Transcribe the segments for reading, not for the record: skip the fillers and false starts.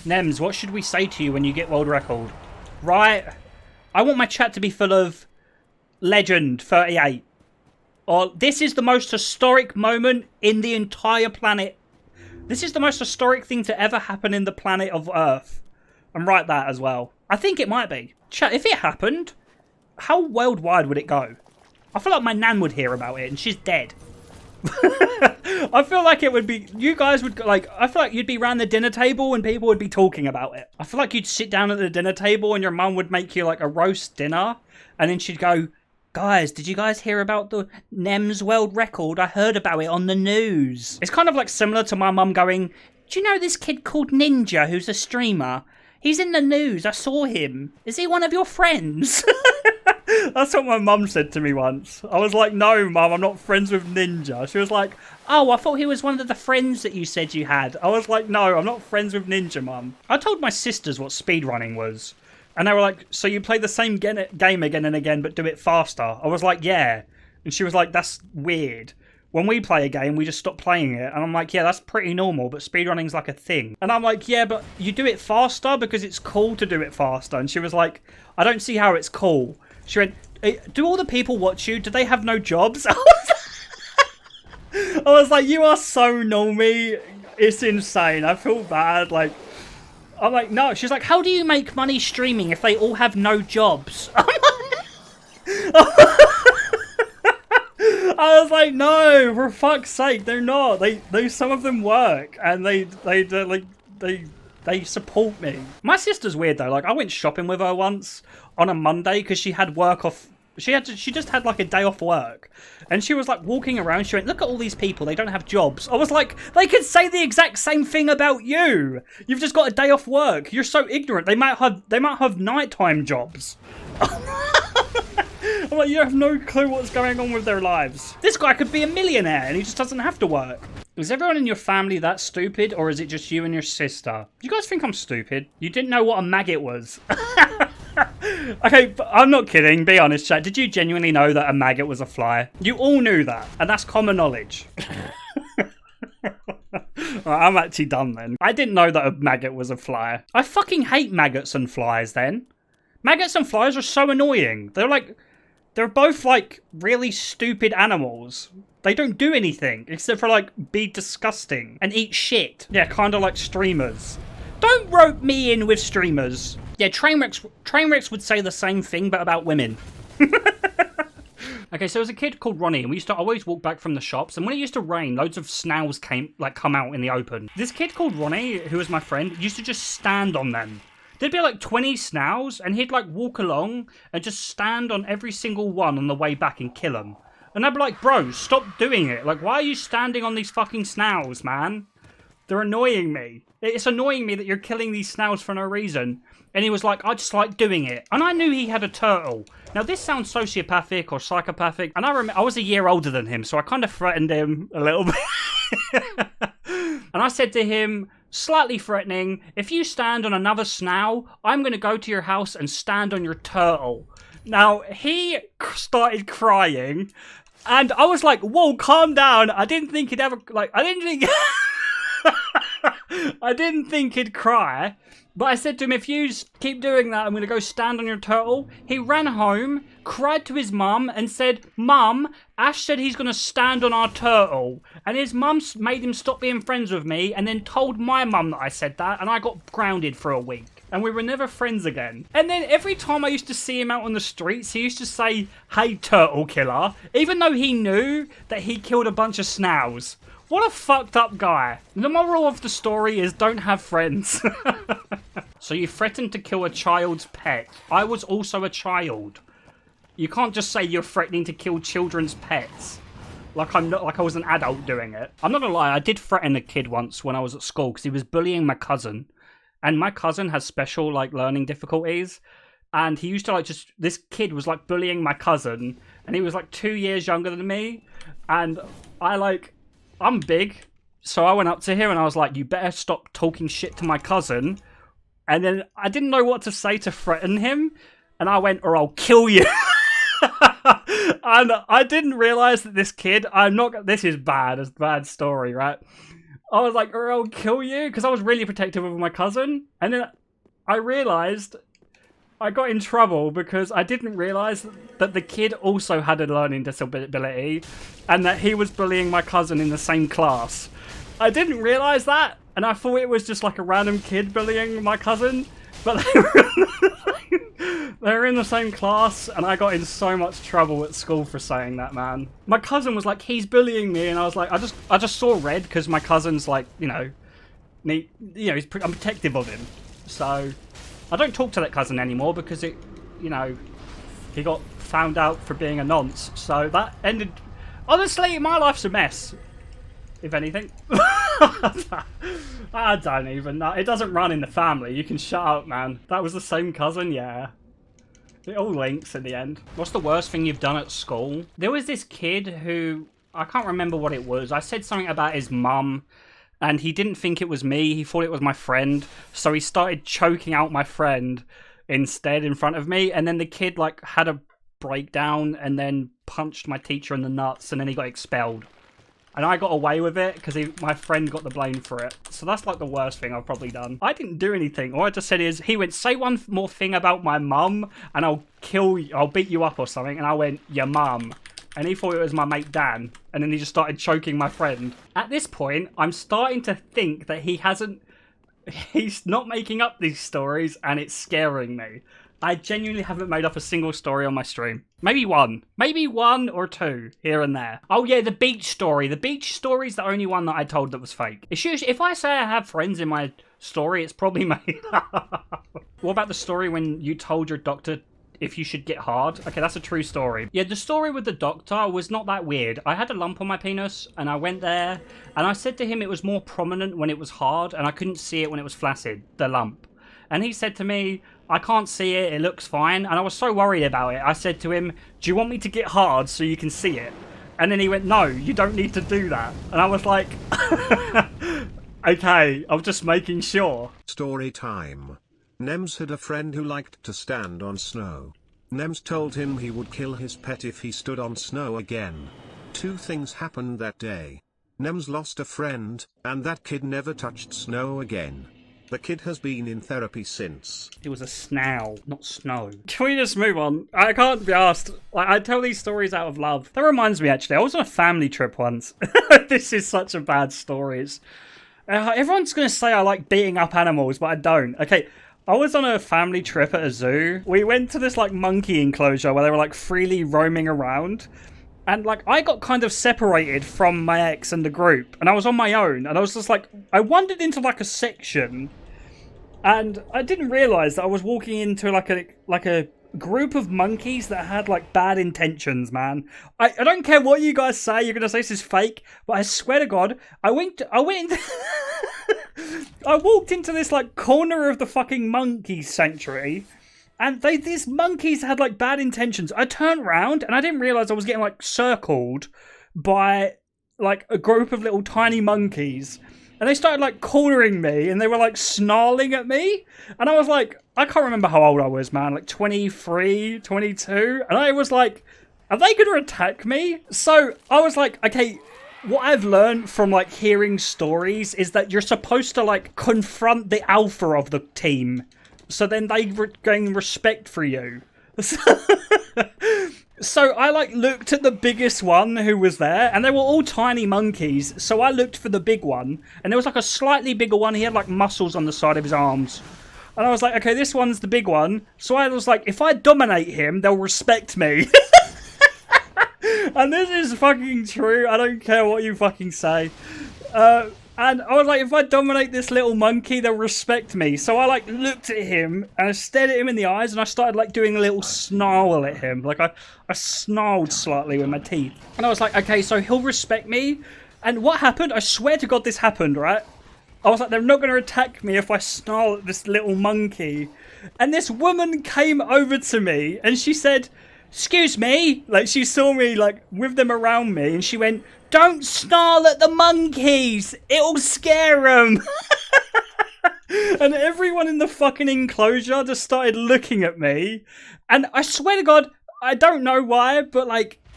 Nems, what should we say to you when you get world record? Right? I want my chat to be full of Legend 38. Or this is the most historic moment in the entire planet. This is the most historic thing to ever happen in the planet of Earth. And write that as well. I think it might be. Chat, if it happened, how worldwide would it go? I feel like my nan would hear about it and she's dead. I feel like it would be, you guys would, like, I feel like you'd be around the dinner table and people would be talking about it. I feel like you'd sit down at the dinner table and your mum would make you like a roast dinner and then she'd go, guys, did you guys hear about the NEMS world record? I heard about it on the news. It's kind of like similar to my mum going, do you know this kid called Ninja who's a streamer? He's in the news, I saw him. Is he one of your friends? That's what my mum said to me once. I was like, no, mum, I'm not friends with Ninja. She was like, oh, I thought he was one of the friends that you said you had. I was like, no, I'm not friends with Ninja, mum. I told my sisters what speedrunning was. And they were like, so you play the same game again and again, but do it faster? I was like, yeah. And she was like, that's weird. When we play a game, we just stop playing it. And I'm like, yeah, that's pretty normal, but speedrunning's like a thing. And I'm like, yeah, but you do it faster because it's cool to do it faster. And she was like, I don't see how it's cool. She went, do all the people watch you? Do they have no jobs? I was like, you are so normie. It's insane. I feel bad. Like, I'm like, no. She's like, how do you make money streaming if they all have no jobs? I was like, no, for fuck's sake, they're not. They some of them work and they support me. My sister's weird though. Like, I went shopping with her once on a Monday because she had work off. She just had like a day off work, and she was like walking around. She went, look at all these people. They don't have jobs. I was like, they could say the exact same thing about you. You've just got a day off work. You're so ignorant. They might have nighttime jobs. I'm like, you have no clue what's going on with their lives. This guy could be a millionaire and he just doesn't have to work. Is everyone in your family that stupid, or is it just you and your sister? Do you guys think I'm stupid? You didn't know what a maggot was. Okay, but I'm not kidding. Be honest, chat. Did you genuinely know that a maggot was a fly? You all knew that, and that's common knowledge. I'm actually done then. I didn't know that a maggot was a fly. I fucking hate maggots and flies then. Maggots and flies are so annoying. They're both like really stupid animals. They don't do anything except for like be disgusting and eat shit. Yeah, kind of like streamers. Don't rope me in with streamers. Yeah, Trainwrecks would say the same thing but about women. Okay, so there was a kid called Ronnie, and we used to always walk back from the shops, and when it used to rain, loads of snails come out in the open. This kid called Ronnie, who was my friend, used to just stand on them. There'd be like 20 snails, and he'd like walk along and just stand on every single one on the way back and kill them. And I'd be like, bro, stop doing it. Like, why are you standing on these fucking snails, man? They're annoying me. It's annoying me that you're killing these snails for no reason. And he was like, I just like doing it. And I knew he had a turtle. Now, this sounds sociopathic or psychopathic. And I was a year older than him, so I kind of threatened him a little bit. And I said to him, slightly threatening, if you stand on another snail, I'm going to go to your house and stand on your turtle. Now, he started crying. And I was like, whoa, calm down. I didn't think he'd ever, like, I didn't think he'd cry. But I said to him, if you keep doing that, I'm going to go stand on your turtle. He ran home, cried to his mum, and said, Mum, Ash said he's going to stand on our turtle. And his mum made him stop being friends with me, and then told my mum that I said that, and I got grounded for a week. And we were never friends again. And then every time I used to see him out on the streets, he used to say, hey, turtle killer, even though he knew that he killed a bunch of snails. What a fucked up guy. The moral of the story is don't have friends. So you threatened to kill a child's pet. I was also a child. You can't just say you're threatening to kill children's pets. Like I was an adult doing it. I'm not gonna lie, I did threaten a kid once when I was at school because he was bullying my cousin. And my cousin has special like learning difficulties. And he used to this kid was like bullying my cousin. And he was like 2 years younger than me. And I'm big, so I went up to him and I was like, you better stop talking shit to my cousin. And then I didn't know what to say to threaten him. And I went, or I'll kill you. And I didn't realize that this kid, this is bad, it's a bad story, right? I was like, or I'll kill you, because I was really protective of my cousin. And then I realised I got in trouble because I didn't realise that the kid also had a learning disability and that he was bullying my cousin in the same class. I didn't realise that, and I thought it was just like a random kid bullying my cousin, but they were in the same class, and I got in so much trouble at school for saying that, man. My cousin was like, he's bullying me, and I was like, I just saw red because my cousin's like, I'm protective of him. So I don't talk to that cousin anymore because he got found out for being a nonce. So that ended. Honestly, my life's a mess, if anything. I don't even know. It doesn't run in the family. You can shut up, man. That was the same cousin, yeah. It all links in the end. What's the worst thing you've done at school? There was this kid who, I can't remember what it was. I said something about his mum, and he didn't think it was me. He thought it was my friend. So he started choking out my friend instead in front of me. And then the kid had a breakdown and then punched my teacher in the nuts, and then he got expelled. And I got away with it because my friend got the blame for it. So that's the worst thing I've probably done. I didn't do anything. All I just said is, he went, say one more thing about my mum and I'll kill you, I'll beat you up or something. And I went, your mum. And he thought it was my mate Dan. And then he just started choking my friend. At this point, I'm starting to think that he's not making up these stories, and it's scaring me. I genuinely haven't made up a single story on my stream. Maybe one or two here and there. Oh yeah, the beach story. The beach story is the only one that I told that was fake. It's usually, if I say I have friends in my story, it's probably made up. What about the story when you told your doctor if you should get hard? Okay, that's a true story. Yeah, the story with the doctor was not that weird. I had a lump on my penis, and I went there, and I said to him it was more prominent when it was hard, and I couldn't see it when it was flaccid, the lump. And he said to me, I can't see it, it looks fine. And I was so worried about it. I said to him, do you want me to get hard so you can see it? And then he went, no, you don't need to do that. And I was like, okay, I'm just making sure. Story time. Nems had a friend who liked to stand on snow. Nems told him he would kill his pet if he stood on snow again. Two things happened that day. Nems lost a friend, and that kid never touched snow again. The kid has been in therapy since. It was a snail, not snow. Can we just move on? I can't be asked. I tell these stories out of love. That reminds me, actually, I was on a family trip once. This is such a bad story. Everyone's going to say I like beating up animals, but I don't. Okay, I was on a family trip at a zoo. We went to this monkey enclosure where they were freely roaming around. And I got kind of separated from my ex and the group, and I was on my own, and I was just I wandered into a section, and I didn't realise that I was walking into a group of monkeys that had bad intentions, man. I don't care what you guys say, you're gonna say this is fake, but I swear to God, I went into I walked into this corner of the fucking monkey sanctuary. And these monkeys had bad intentions. I turned around and I didn't realise I was getting circled by a group of little tiny monkeys. And they started cornering me, and they were snarling at me. And I was I can't remember how old I was, man, 23, 22. And I was are they going to attack me? So I was okay, what I've learned from hearing stories is that you're supposed to confront the alpha of the team. So then they gain respect for you. So I looked at the biggest one who was there, and they were all tiny monkeys. So I looked for the big one, and there was a slightly bigger one. He had muscles on the side of his arms. And I was okay, this one's the big one. So I was if I dominate him, they'll respect me. And this is fucking true. I don't care what you fucking say. And I was if I dominate this little monkey, they'll respect me. So I looked at him, and I stared at him in the eyes, and I started doing a little snarl at him. I snarled slightly with my teeth. And I was okay, so he'll respect me. And what happened? I swear to God this happened, right? I was they're not going to attack me if I snarl at this little monkey. And this woman came over to me, and she said, excuse me. She saw me with them around me, and she went, don't snarl at the monkeys! It'll scare them! And everyone in the fucking enclosure just started looking at me. And I swear to God, I don't know why, but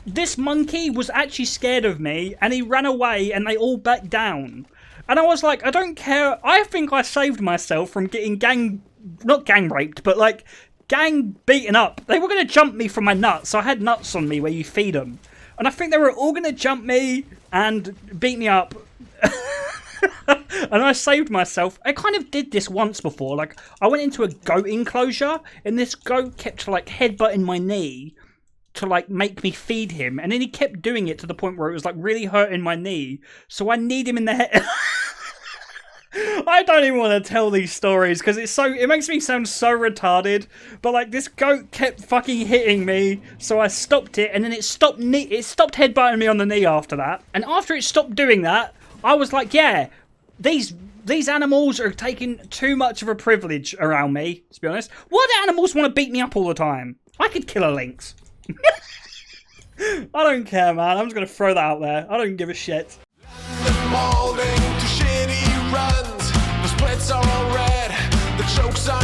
this monkey was actually scared of me, and he ran away, and they all backed down. And I was like, I don't care. I think I saved myself from getting not gang raped, but like gang beaten up. They were going to jump me from my nuts. So I had nuts on me where you feed them. And I think they were all going to jump me and beat me up. And I saved myself. I kind of did this once before. Like, I went into a goat enclosure, and this goat kept, like, headbutting my knee to, like, make me feed him. And then he kept doing it to the point where it was, like, really hurting my knee. So I kneed him in the head. I don't even want to tell these stories because it makes me sound so retarded. But like this goat kept fucking hitting me, so I stopped it, and then it stopped headbutting me on the knee after that. And after it stopped doing that, I was like, yeah, these animals are taking too much of a privilege around me. To be honest, why do animals want to beat me up all the time? I could kill a lynx. I don't care, man. I'm just gonna throw that out there. I don't give a shit. Molding to shitty runs. The splits are all red. The chokes are